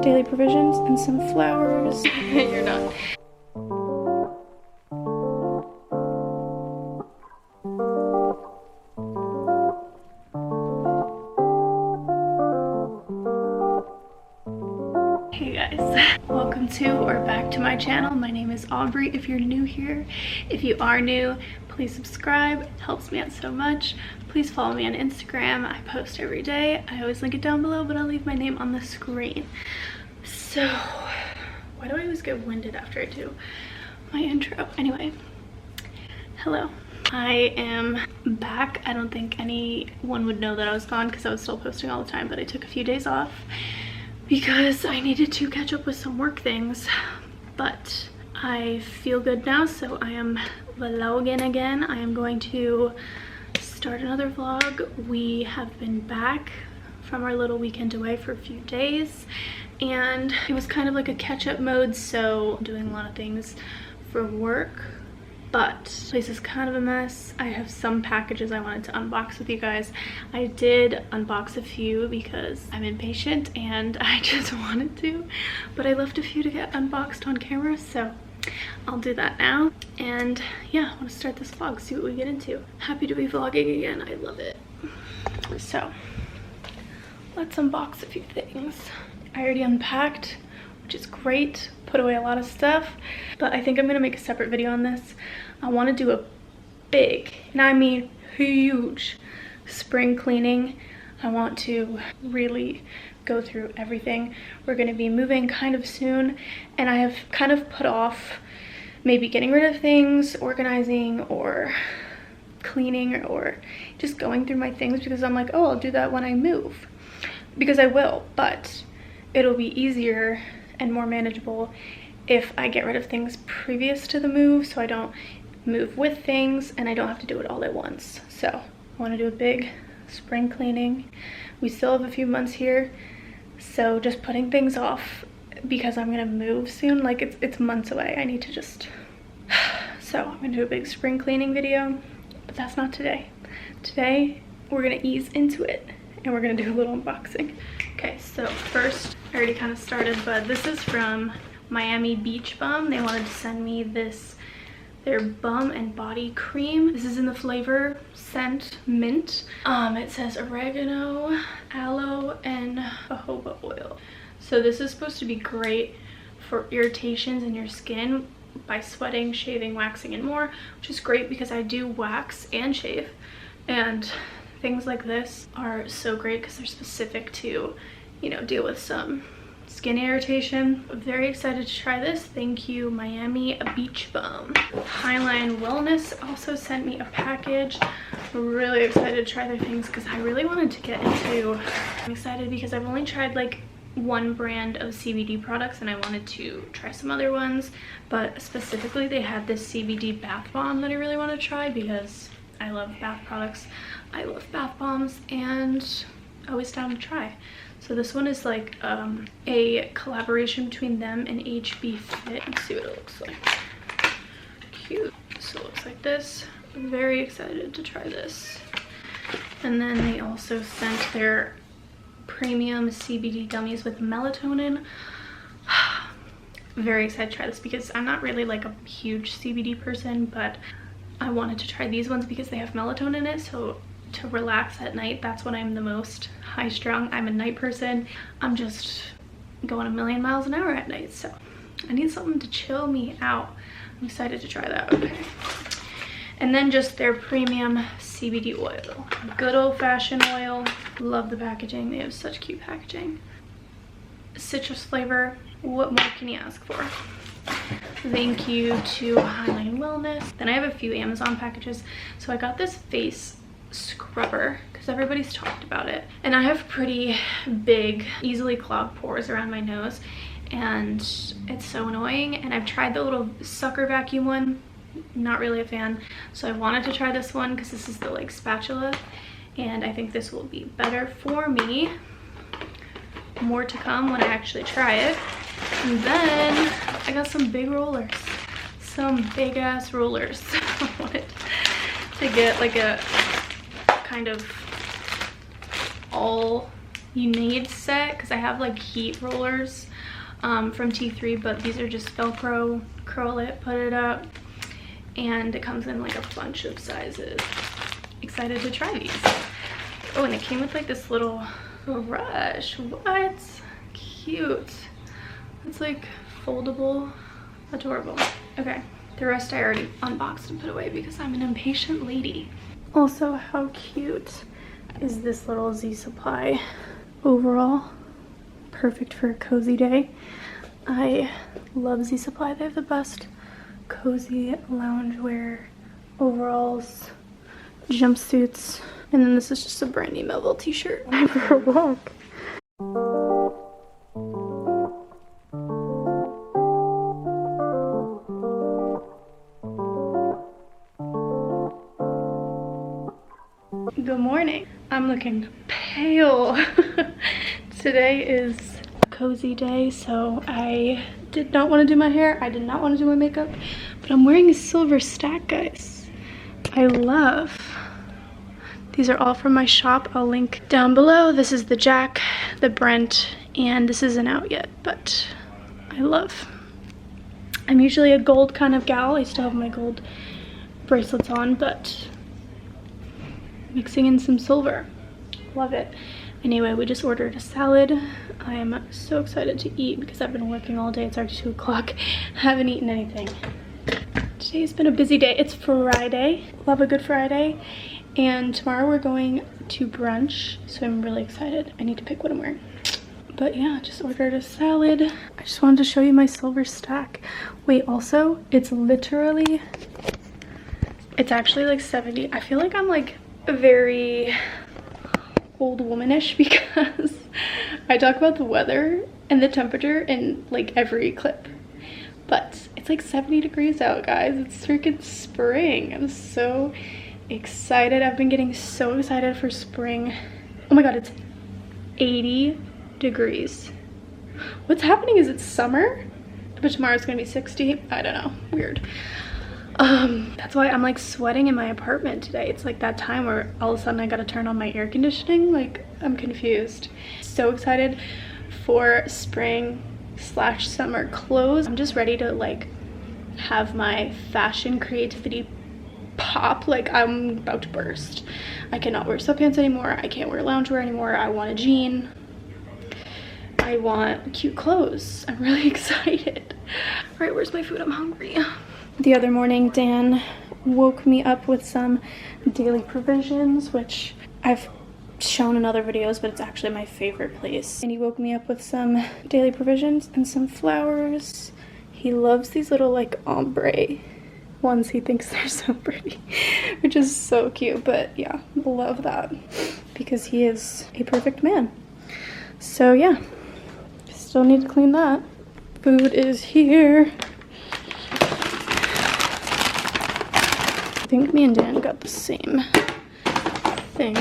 daily provisions and some flowers. You're not. Hey guys, welcome to or back to my channel. My name is Aubrey if you're new here. If you are new, please subscribe. It helps me out so much. Please follow me on Instagram. I post every day. I always link it down below, but I'll leave my name on the screen. So, why do I always get winded after I do my intro? Anyway, hello. I am back. I don't think anyone would know that I was gone because I was still posting all the time, but I took a few days off because I needed to catch up with some work things, but I feel good now, so I am vlogging again. I am going to start another vlog. We have been back from our little weekend away for a few days, and it was kind of like a catch-up mode, so I'm doing a lot of things for work, but the place is kind of a mess. I have some packages I wanted to unbox with you guys. I did unbox a few because I'm impatient and I just wanted to, but I left a few to get unboxed on camera, so I'll do that now. And yeah, I want to start this vlog, see what we get into. Happy to be vlogging again. I love it. So let's unbox a few things. I already unpacked, which is great. Put away a lot of stuff, but I think I'm gonna make a separate video on this. I want to do a big, and I mean huge, spring cleaning. I want to really go through everything. We're going to be moving kind of soon, and I have kind of put off maybe getting rid of things, organizing, or cleaning, or just going through my things, because I'm like, oh, I'll do that when I move, because I will, but it'll be easier and more manageable if I get rid of things previous to the move, so I don't move with things and I don't have to do it all at once. So I want to do a big spring cleaning. We still have a few months here, so just putting things off because I'm gonna move soon. Like it's months away. I need to just so I'm gonna do a big spring cleaning video, but that's not today. Today we're gonna ease into it and we're gonna do a little unboxing. Okay, so first, I already kind of started, but this is from Miami Beach Bum. They wanted to send me this, their bum and body cream. This is in the flavor scent mint. It says oregano, aloe, and jojoba oil. So this is supposed to be great for irritations in your skin by sweating, shaving, waxing, and more, which is great because I do wax and shave, and things like this are so great because they're specific to, you know, deal with some skin irritation. I'm very excited to try this. Thank you, Miami Beach Bum. Highline Wellness also sent me a package. Really excited to try their things because I really wanted to get into, I'm excited because I've only tried like one brand of CBD products and I wanted to try some other ones, but specifically they had this CBD bath bomb that I really want to try because I love bath products. I love bath bombs and always down to try. So this one is like a collaboration between them and HB Fit. Let's see what it looks like. Cute. So it looks like this. I'm very excited to try this. And then they also sent their premium CBD gummies with melatonin. Very excited to try this because I'm not really like a huge CBD person, but I wanted to try these ones because they have melatonin in it, so to relax at night, that's when I'm the most high strung. I'm a night person. I'm just going a million miles an hour at night, so I need something to chill me out. I'm excited to try that. Okay. And then just their premium CBD oil. Good old-fashioned oil. Love the packaging. They have such cute packaging. Citrus flavor. What more can you ask for? Thank you to Highline Wellness. Then I have a few Amazon packages. So I got this face scrubber because everybody's talked about it, and I have pretty big, easily clogged pores around my nose, and it's so annoying. And I've tried the little sucker vacuum one, not really a fan, so I wanted to try this one because this is the like spatula, and I think this will be better for me. More to come when I actually try it. And then I got some big rollers, some big ass rollers. I wanted to get like a kind of all you need set because I have like heat rollers from T3, but these are just Velcro, curl it, put it up, and it comes in like a bunch of sizes. Excited to try these. Oh, and it came with like this little brush. What? Cute. It's like foldable. Adorable. Okay, the rest I already unboxed and put away because I'm an impatient lady. Also, how cute is this little Z Supply overall? Perfect for a cozy day. I love Z Supply. They have the best cozy loungewear, overalls, jumpsuits, and then this is just a brand new Melville t-shirt for a walk. Good morning. I'm looking pale. Today is a cozy day, so I did not want to do my hair. I did not want to do my makeup, but I'm wearing a silver stack, guys. I love. These are all from my shop. I'll link down below. This is the Jack, the Brent, and this isn't out yet, but I love. I'm usually a gold kind of gal. I still have my gold bracelets on, but mixing in some silver. Love it. Anyway, we just ordered a salad. I am so excited to eat because I've been working all day. It's already 2 o'clock. Haven't eaten anything. Today's been a busy day. It's Friday. Love a good Friday. And tomorrow we're going to brunch, so I'm really excited. I need to pick what I'm wearing. But yeah, just ordered a salad. I just wanted to show you my silver stack. Wait, also, it's actually like 70. I feel like I'm like very old womanish because I talk about the weather and the temperature in like every clip, but it's like 70 degrees out, guys. It's freaking spring. I'm so excited. I've been getting so excited for spring. Oh my god, it's 80 degrees. What's happening? Is it summer? But tomorrow's gonna be 60. I don't know, weird. That's why I'm like sweating in my apartment today. It's like that time where all of a sudden I gotta turn on my air conditioning. Like, I'm confused. So excited for spring/summer clothes. I'm just ready to like have my fashion creativity pop. Like, I'm about to burst. I cannot wear sweatpants anymore. I can't wear loungewear anymore. I want a jean. I want cute clothes. I'm really excited. All right, where's my food? I'm hungry. The other morning, Dan woke me up with some daily provisions, which I've shown in other videos, but it's actually my favorite place. And he woke me up with some daily provisions and some flowers. He loves these little like ombre ones. He thinks they're so pretty, which is so cute. But yeah, love that because he is a perfect man. So yeah, still need to clean that. Food is here. I think me and Dan got the same thing.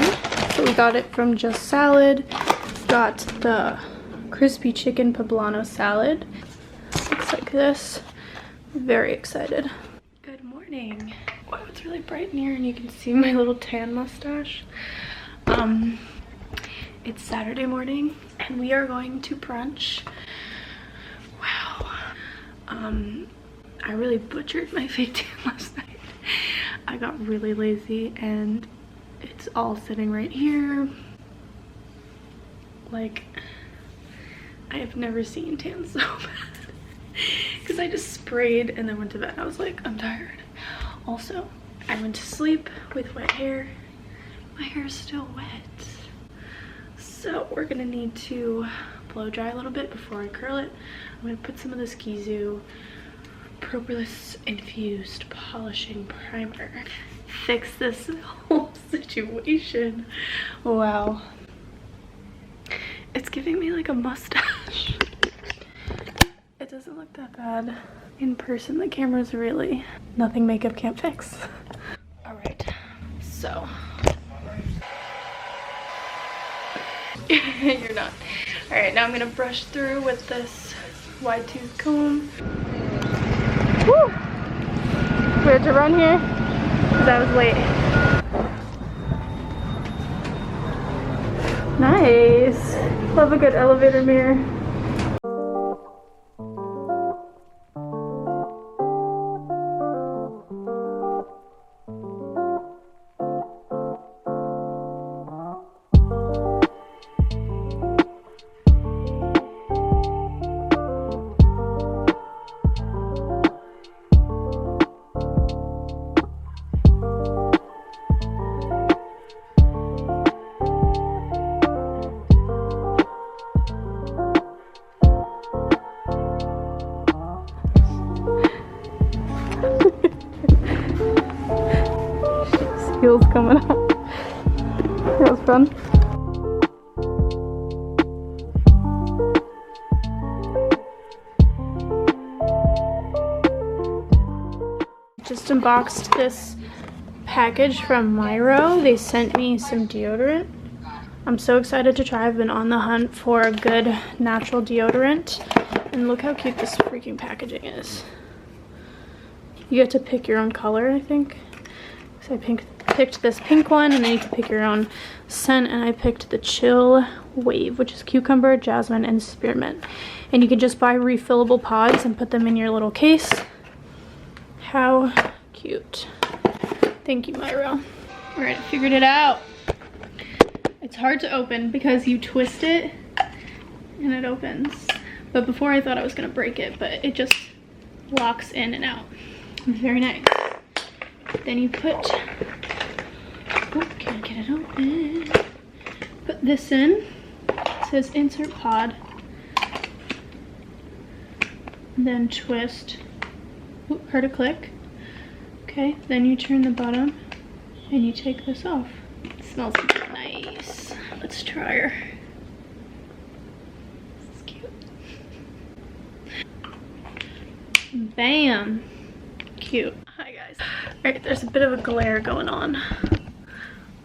So we got it from Just Salad. Got the crispy chicken poblano salad. Looks like this. Very excited. Good morning. Wow, it's really bright in here and you can see my little tan mustache. It's Saturday morning and we are going to brunch. Wow. I really butchered my fake tan last night. I got really lazy and it's all sitting right here. Like, I have never seen tan so bad because I just sprayed and then went to bed. I was like, I'm tired. Also, I went to sleep with wet hair. My hair is still wet. So we're gonna need to blow dry a little bit before I curl it. I'm gonna put some of this Gizu Propolis infused polishing primer. Fix this whole situation. Wow. It's giving me like a mustache. It doesn't look that bad. In person, the camera's really nothing makeup can't fix. All right, so. You're not. All right, now I'm gonna brush through with this wide tooth comb. Woo! We had to run here because I was late. Nice. Love a good elevator mirror. Heels coming up. That was fun. Just unboxed this package from Myro. They sent me some deodorant. I'm so excited to try. I've been on the hunt for a good natural deodorant. And look how cute this freaking packaging is. You get to pick your own color, I think. So I picked this pink one, and then you can pick your own scent, and I picked the Chill Wave, which is cucumber, jasmine, and spearmint. And you can just buy refillable pods and put them in your little case. How cute. Thank you, Myro. All right, I figured it out. It's hard to open because you twist it and it opens. But before I thought I was gonna break it, but it just locks in and out. Very nice. Then you put, oh, can't get it open. Put this in. It says insert pod. Then twist. Ooh, heard a click. Okay, then you turn the bottom and you take this off. It smells nice. Let's try her. This is cute. Bam. Cute. Hi guys. Alright, there's a bit of a glare going on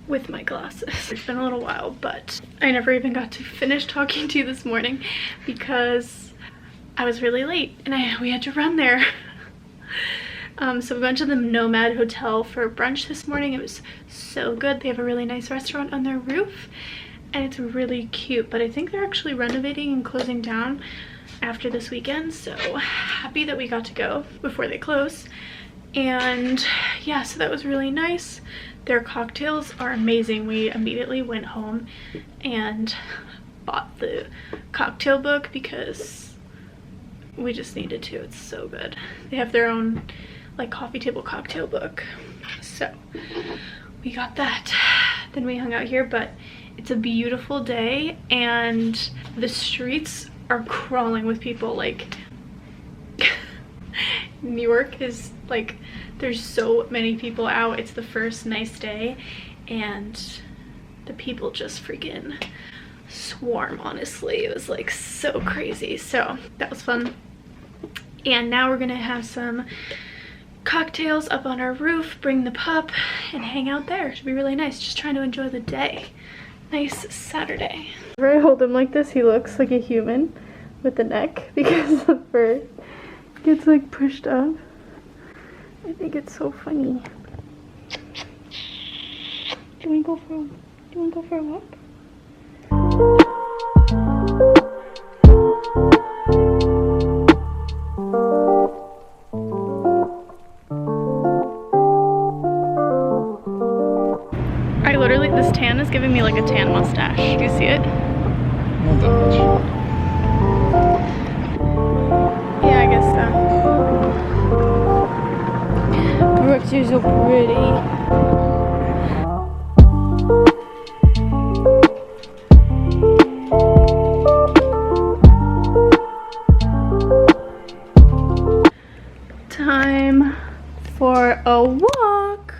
with my glasses. It's been a little while, but I never even got to finish talking to you this morning because I was really late and we had to run there. So we went to the Nomad Hotel for brunch this morning. It was so good. They have a really nice restaurant on their roof and it's really cute, but I think they're actually renovating and closing down after this weekend, so happy that we got to go before they close. And yeah, so that was really nice. Their cocktails are amazing. We immediately went home and bought the cocktail book because we just needed to. It's so good. They have their own like coffee table cocktail book, so we got that. Then we hung out here, but it's a beautiful day and the streets are crawling with people. Like New York is like, there's so many people out. It's the first nice day and the people just freaking swarm. Honestly, it was like so crazy. So that was fun. And now we're gonna have some cocktails up on our roof, bring the pup and hang out there. It should be really nice. Just trying to enjoy the day. Nice Saturday. Whenever I hold him like this, he looks like a human with the neck because the fur gets like pushed up. I think it's so funny. Do you want to go for a walk? This tan is giving me like a tan mustache. Do you see it? Not that much. Yeah, I guess so. Brooks, you're so pretty. Time for a walk.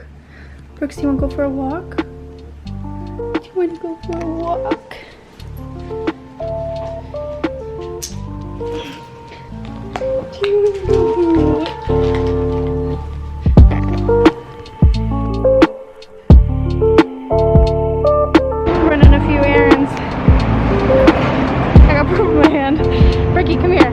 Brooks, you want to go for a walk? You want to go for a walk? Do you want to go for a walk? Running a few errands. I got poop in my hand. Ricky, come here.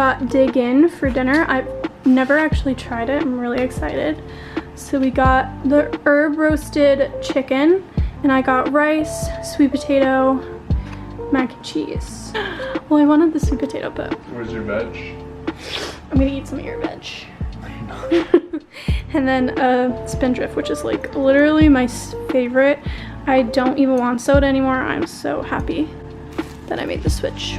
got Dig In for dinner. I've never actually tried it. I'm really excited. So we got the herb roasted chicken, and I got rice, sweet potato, mac and cheese. Well, I wanted the sweet potato, but Where's your veg? I'm gonna eat some of your veg. And then Spindrift, which is like literally my favorite. I don't even want soda anymore. I'm so happy that I made the switch.